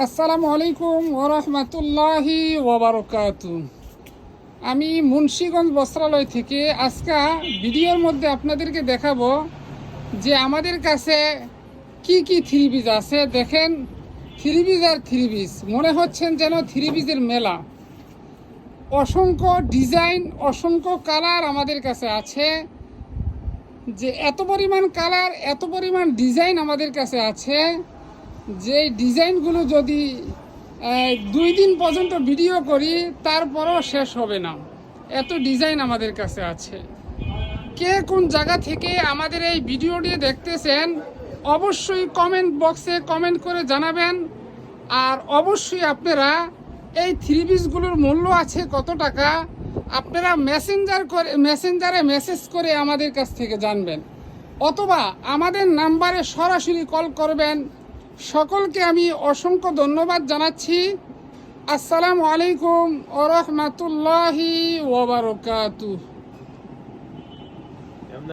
আসসালামু আলাইকুম ওরহমতুল্লাহি ওবরকাতু। আমি মুন্সিগঞ্জ বস্ত্রালয় থেকে আজকে ভিডিওর মধ্যে আপনাদেরকে দেখাবো যে আমাদের কাছে কি কি থ্রি পিস আছে। দেখেন, থ্রি পিস আর থ্রি পিস, মনে হচ্ছেন যেন থ্রি পিসের মেলা। অসংখ্য ডিজাইন, অসংখ্য কালার আমাদের কাছে আছে। যে এত পরিমাণ কালার, এত পরিমাণ ডিজাইন আমাদের কাছে আছে যে ডিজাইনগুলো যদি 2 দিন পর্যন্ত ভিডিও করি তারপরও শেষ হবে না, এত ডিজাইন আমাদের কাছে আছে। কে কোন জায়গা থেকে আমাদের এই ভিডিওটি দেখতেছেন অবশ্যই কমেন্ট বক্সে কমেন্ট করে জানাবেন। আর অবশ্যই আপনারা এই থ্রি পিসগুলোর মূল্য আছে কত টাকা আপনারা মেসেঞ্জারে মেসেজ করে আমাদের কাছ থেকে জানবেন, অথবা আমাদের নাম্বারে সরাসরি কল করবেন। সকলকে আমি অসংখ্য ধন্যবাদ জানাচ্ছি। আসসালামু আলাইকুম ওয়া রাহমাতুল্লাহি ওয়া বারাকাতুহু।